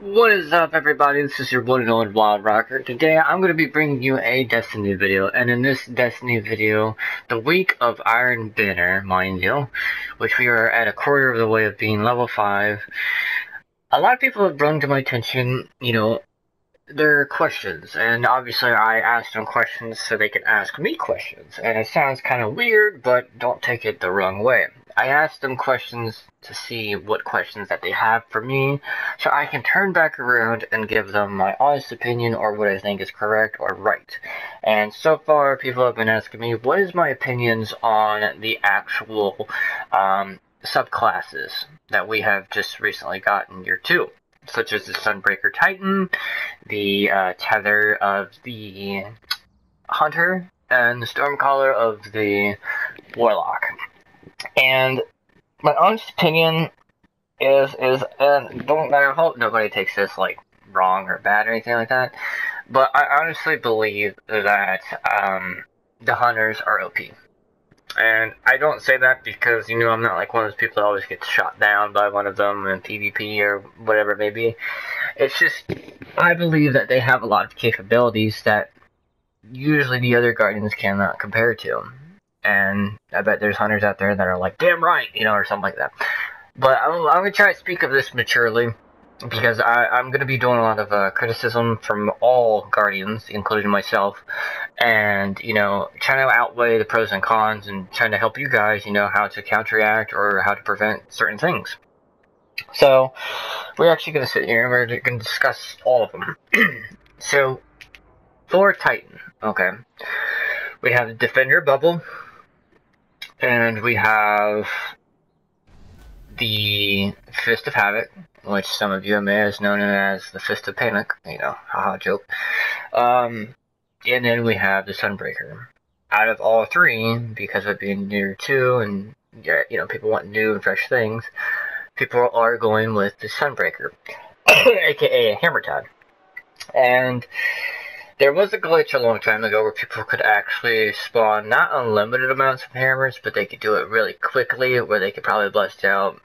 What is up, everybody? This is your one and only Wild Rocker. Today, I'm going to be bringing you a Destiny video, and in this Destiny video, the week of Iron Banner, mind you, which we are at a quarter of the way of being level 5, a lot of people have brought to my attention, their questions, and obviously I asked them questions so they could ask me questions, and it sounds kind of weird, but don't take it the wrong way. I asked them questions to see what questions that they have for me, so I can turn back around and give them my honest opinion or what I think is correct or right. And so far, people have been asking me, what is my opinions on the actual subclasses that we have just recently gotten year 2? Such as the Sunbreaker Titan, the Tether of the Hunter, and the Stormcaller of the Warlock. And my honest opinion is don't I hope nobody takes this like wrong or bad or anything like that, but I honestly believe that the Hunters are OP. And I don't say that because, I'm not like one of those people that always gets shot down by one of them in PvP or whatever it may be. It's just, I believe that they have a lot of capabilities that usually the other Guardians cannot compare to. And I bet there's Hunters out there that are like, damn right, or something like that. But I'm going to try to speak of this maturely, because I'm going to be doing a lot of criticism from all Guardians, including myself, and, trying to outweigh the pros and cons and trying to help you guys, how to counteract or how to prevent certain things. So, we're actually going to sit here and we're going to discuss all of them. So, for Titan, okay, we have the Defender Bubble, and we have the Fist of Havoc, which some of you may have known as the Fist of Panic, haha, joke. And then we have the Sunbreaker. Out of all three, because of it being year 2 and, people want new and fresh things, people are going with the Sunbreaker, aka Hammer Time. And there was a glitch a long time ago where people could actually spawn not unlimited amounts of hammers, but they could do it really quickly, where they could probably bust out,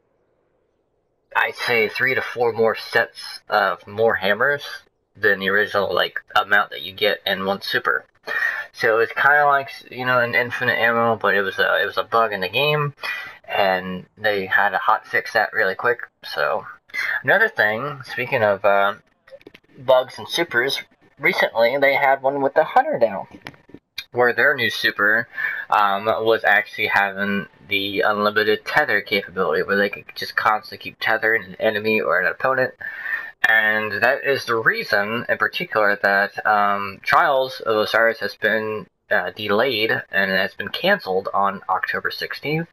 I'd say, 3 to 4 more sets of more hammers than the original, amount that you get in one super. So it's kind of like, an infinite ammo, but it was a bug in the game, and they had to hot fix that really quick. So another thing, speaking of bugs and supers, recently they had one with the Hunter down, where their new super was actually having the unlimited tether capability, where they could just constantly keep tethering an enemy or an opponent. And that is the reason, in particular, that Trials of Osiris has been delayed and has been canceled on October 16th,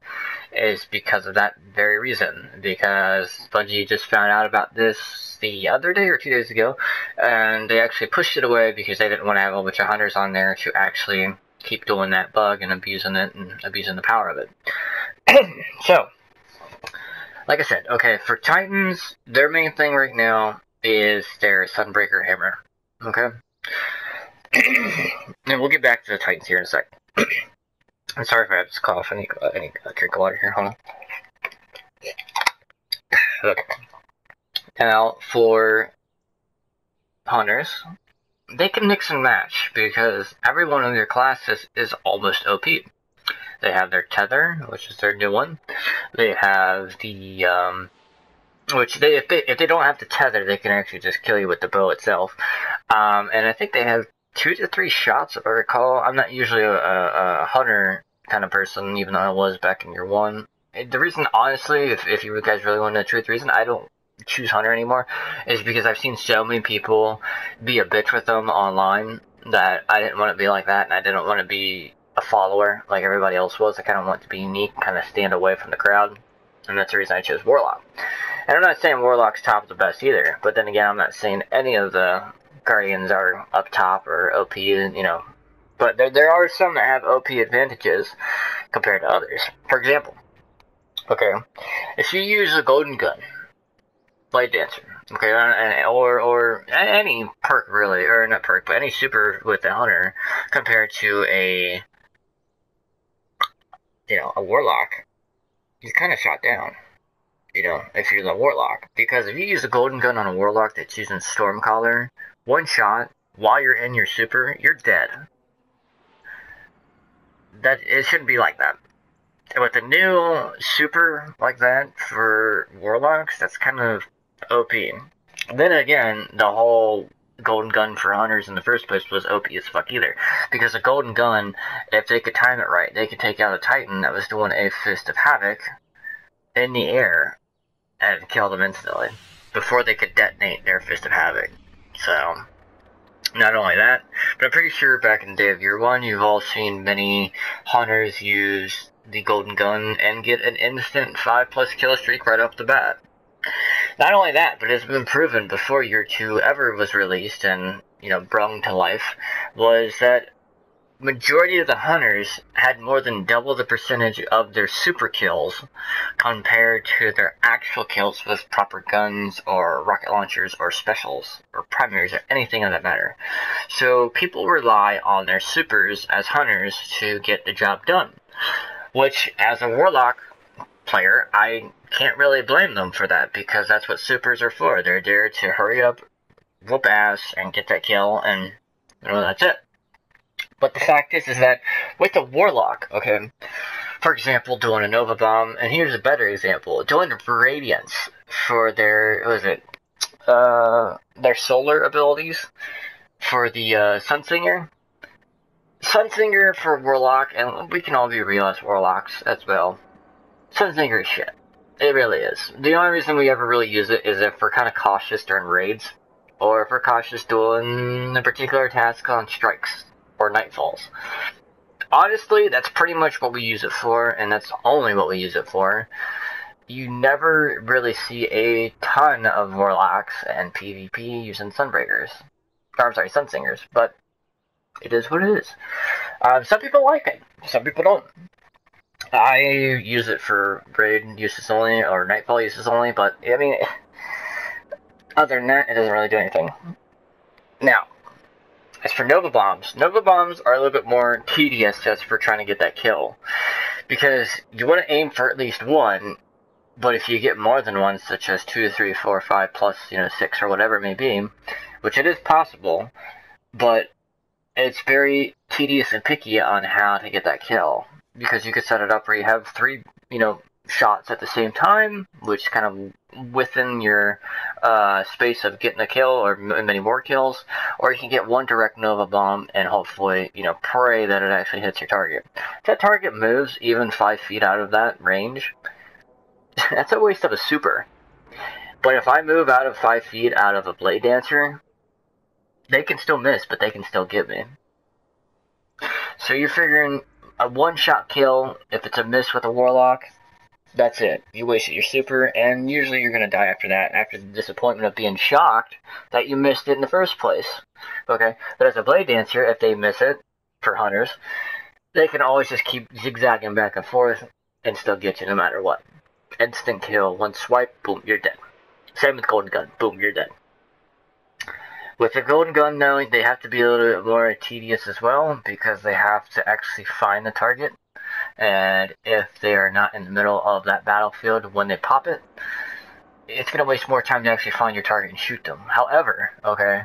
is because of that very reason. Because Bungie just found out about this the other day or 2 days ago, and they actually pushed it away because they didn't want to have a bunch of Hunters on there to actually keep doing that bug and abusing it and abusing the power of it. So, like I said, okay, for Titans, their main thing right now is their Sunbreaker Hammer. Okay? And we'll get back to the Titans here in a sec. I'm sorry if I have this cough. I need drink of water here. Hold on. Okay. Now, for Hunters, they can mix and match because every one of their classes is almost OP. They have their Tether, which is their new one. They have the, which if they don't have the Tether, they can actually just kill you with the bow itself. And I think they have 2 to 3 shots, if I recall. I'm not usually a Hunter kind of person, even though I was back in year 1. The reason, honestly, if you guys really want to know the truth, reason I don't choose Hunter anymore is because I've seen so many people be a bitch with them online that I didn't want to be like that, and I didn't want to be a follower like everybody else was. I kind of want to be unique, kind of stand away from the crowd, and that's the reason I chose Warlock. And I'm not saying Warlock's top of the best either, but then again, I'm not saying any of the Guardians are up top or OP, but there are some that have OP advantages compared to others. For example, okay, if you use a Golden Gun, Blade Dancer, okay, or any perk really, or not perk, but any super with the Hunter compared to a Warlock, he's kind of shot down. if you're the Warlock. Because if you use a golden gun on a Warlock that's using Stormcaller, one shot, while you're in your super, you're dead. It shouldn't be like that. And with the new super like that for Warlocks, that's kind of OP. Then again, the whole golden gun for hunters in the first place was OP as fuck either. Because a golden gun, if they could time it right, they could take out a Titan that was doing a Fist of Havoc in the air and kill them instantly before they could detonate their Fist of Havoc. So, not only that, but I'm pretty sure back in the day of year one, you've all seen many hunters use the golden gun and get an instant 5+ kill streak right off the bat. Not only that, but it's been proven before year 2 ever was released and, brung to life, was that majority of the hunters had more than double the percentage of their super kills compared to their actual kills with proper guns or rocket launchers or specials or primaries or anything of that matter. So people rely on their supers as hunters to get the job done, which as a Warlock player, I can't really blame them for that, because that's what supers are for. They're there to hurry up, whoop ass, and get that kill, and that's it. But the fact is that with the Warlock, okay, for example, doing a Nova Bomb, and here's a better example, doing Radiance for their, their solar abilities for the Sunsinger. Sunsinger for Warlock, and we can all be real as Warlocks as well. Sunsinger is shit. It really is. The only reason we ever really use it is if we're kind of cautious during raids, or if we're cautious doing a particular task on strikes or nightfalls. Honestly, that's pretty much what we use it for, and that's only what we use it for. You never really see a ton of Warlocks and PvP using Sunbreakers. Sunsingers, but it is what it is. Some people like it, some people don't. I use it for raid uses only, or nightfall uses only, but, other than that, it doesn't really do anything. Now, as for Nova Bombs are a little bit more tedious just for trying to get that kill. Because you want to aim for at least one, but if you get more than one, such as 2, 3, 4, 5, plus, 6 or whatever it may be, which it is possible, but it's very tedious and picky on how to get that kill. Because you could set it up where you have 3, shots at the same time, which kind of within your space of getting a kill or many more kills, or you can get one direct Nova Bomb and hopefully, pray that it actually hits your target. If that target moves even 5 feet out of that range, that's a waste of a super. But if I move out of 5 feet out of a Blade Dancer, they can still miss, but they can still get me. So you're figuring a one-shot kill, if it's a miss with a Warlock, that's it. You wasted your super, and usually you're going to die after that, after the disappointment of being shocked that you missed it in the first place. Okay? But as a Blade Dancer, if they miss it, for hunters, they can always just keep zigzagging back and forth and still get you no matter what. Instant kill, one swipe, boom, you're dead. Same with Golden Gun, boom, you're dead. With the Golden Gun, though, they have to be a little bit more tedious as well, because they have to actually find the target, and if they are not in the middle of that battlefield when they pop it, it's going to waste more time to actually find your target and shoot them. However, okay,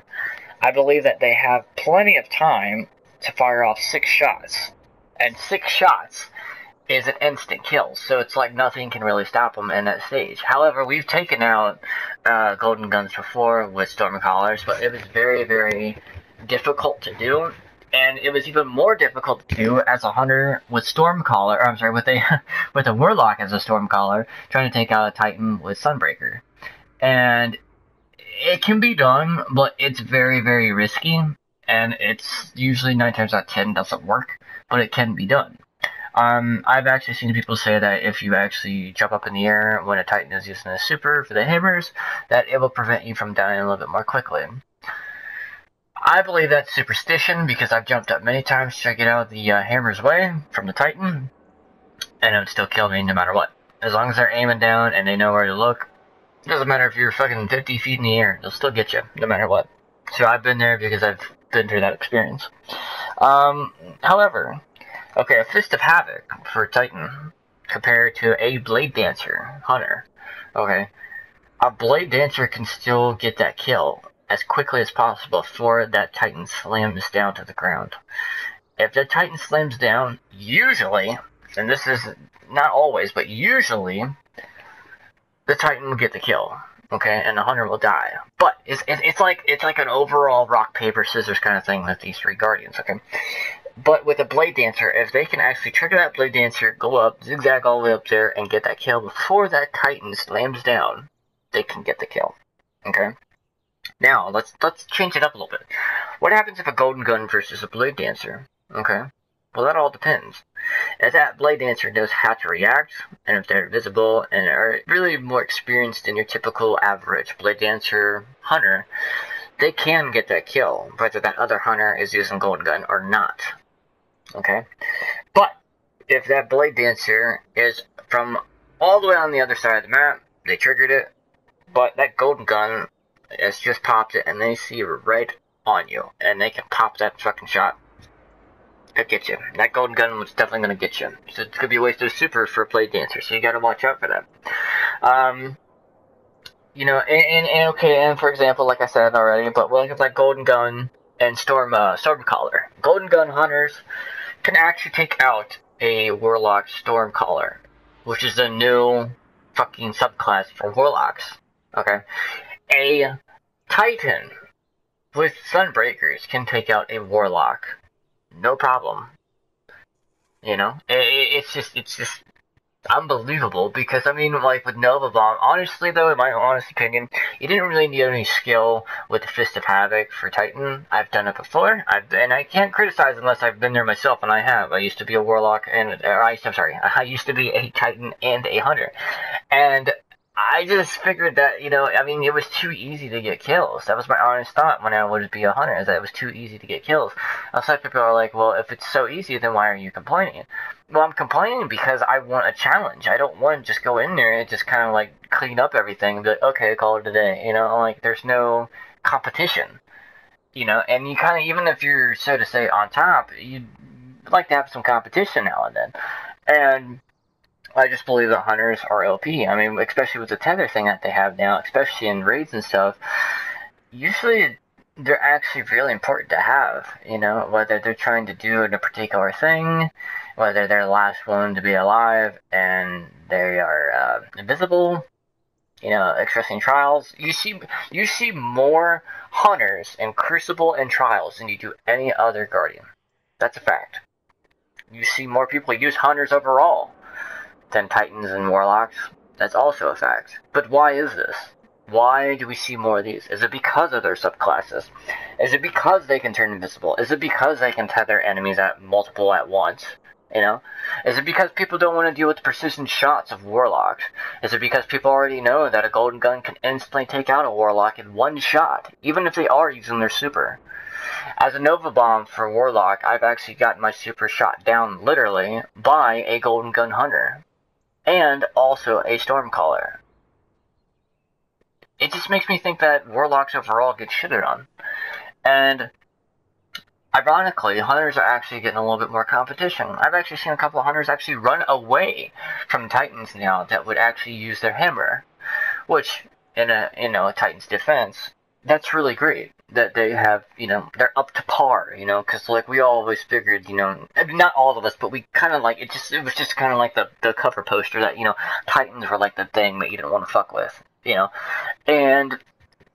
I believe that they have plenty of time to fire off 6 shots, and 6 shots is an instant kill, so it's like nothing can really stop them in that stage. However, we've taken out Golden Guns before with Stormcallers, but it was very, very difficult to do, and it was even more difficult to do as a hunter with Stormcaller, or I'm sorry, with a Warlock as a Stormcaller, trying to take out a Titan with Sunbreaker. And it can be done, but it's very, very risky, and it's usually 9 times out of 10 doesn't work, but it can be done. I've actually seen people say that if you actually jump up in the air when a Titan is using a super for the hammers, that it will prevent you from dying a little bit more quickly. I believe that's superstition, because I've jumped up many times to get out of the hammer's way from the Titan, and it would still kill me no matter what. As long as they're aiming down and they know where to look, it doesn't matter if you're fucking 50 feet in the air, they'll still get you, no matter what. So I've been there because I've been through that experience. However, okay, a Fist of Havoc for Titan compared to a Blade Dancer Hunter. Okay, a Blade Dancer can still get that kill as quickly as possible before that Titan slams down to the ground. If the Titan slams down, usually, and this is not always, but usually, the Titan will get the kill. Okay, and the hunter will die. But it's like an overall rock paper scissors kind of thing with these three guardians. Okay, but with a Blade Dancer, if they can actually trigger that Blade Dancer, go up, zigzag all the way up there, and get that kill before that Titan slams down, they can get the kill. Okay. Now let's change it up a little bit. What happens if a Golden Gun versus a Blade Dancer? Okay. Well, that all depends. If that Blade Dancer knows how to react, and if they're visible and are really more experienced than your typical average Blade Dancer hunter, they can get that kill, whether that other hunter is using Golden Gun or not. Okay? But if that Blade Dancer is from all the way on the other side of the map, they triggered it, but that Golden Gun has just popped it, and they see right on you, and they can pop that fucking shot. Could get you. That Golden Gun was definitely going to get you. So it's going to be a waste of super for a Blade Dancer, so you got to watch out for that. You know, and for example, like I said already, but we'll look at that Golden Gun and Stormcaller. Golden Gun hunters can actually take out a Warlock Stormcaller, which is a new fucking subclass for Warlocks. Okay? A Titan with Sunbreakers can take out a Warlock. No problem. You know, it's just unbelievable, because I mean, like with Nova Bomb, honestly though, in my honest opinion, you didn't really need any skill with the Fist of Havoc for Titan. I've done it before, and I can't criticize unless I've been there myself, and I have. I used to be a Warlock, I used to be a Titan and a Hunter, and I just figured that, you know, I mean, it was too easy to get kills. That was my honest thought when I would be a hunter, is that it was too easy to get kills. Some people are like, well, if it's so easy, then why are you complaining? Well, I'm complaining because I want a challenge. I don't want to just go in there and just kind of, like, clean up everything and be like, okay, call it a day. You know, like, there's no competition. You know, and you kind of, even if you're, so to say, on top, you'd like to have some competition now and then. And I just believe that hunters are OP. I mean, especially with the tether thing that they have now, especially in raids and stuff, usually they're actually really important to have, you know, whether they're trying to do a particular thing, whether they're the last one to be alive and they are invisible, you know, expressing trials. You see more hunters in Crucible and Trials than you do any other Guardian. That's a fact. You see more people use hunters overall than Titans and Warlocks. That's also a fact. But why is this? Why do we see more of these? Is it because of their subclasses? Is it because they can turn invisible? Is it because they can tether enemies at multiple at once? You know? Is it because people don't want to deal with the precision shots of Warlocks? Is it because people already know that a Golden Gun can instantly take out a Warlock in one shot, even if they are using their super? As a Nova Bomb for Warlock, I've actually gotten my super shot down literally by a Golden Gun Hunter. And also a Stormcaller. It just makes me think that Warlocks overall get shitted on. And ironically, hunters are actually getting a little bit more competition. I've actually seen a couple of hunters actually run away from Titans now that would actually use their hammer. Which, in a Titan's defense, that's really great. That they have, you know, they're up to par, you know, because, like, we always figured, you know, not all of us, but we kind of, like, it was just kind of like the cover poster that, you know, Titans were, like, the thing that you didn't want to fuck with, you know, and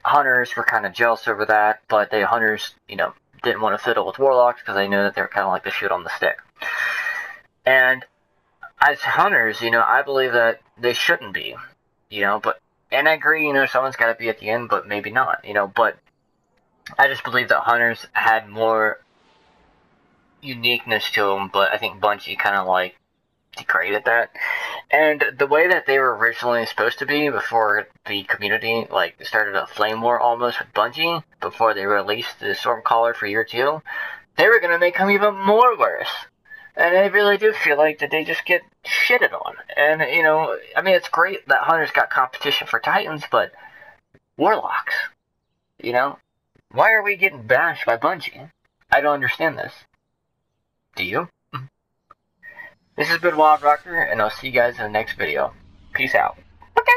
hunters were kind of jealous over that, but the hunters, you know, didn't want to fiddle with Warlocks because they knew that they were kind of like the shit on the stick. And as hunters, you know, I believe that they shouldn't be, you know, and I agree, you know, someone's got to be at the end, but maybe not, you know, but I just believe that hunters had more uniqueness to them, but I think Bungie kind of, like, degraded that. And the way that they were originally supposed to be before the community, like, started a flame war almost with Bungie, before they released the Stormcaller for year 2, they were going to make them even more worse. And I really do feel like that they just get shitted on. And, you know, I mean, it's great that hunters got competition for Titans, but Warlocks, you know? Why are we getting bashed by Bungie? I don't understand this. Do you? This has been WildRocker, and I'll see you guys in the next video. Peace out. Okay.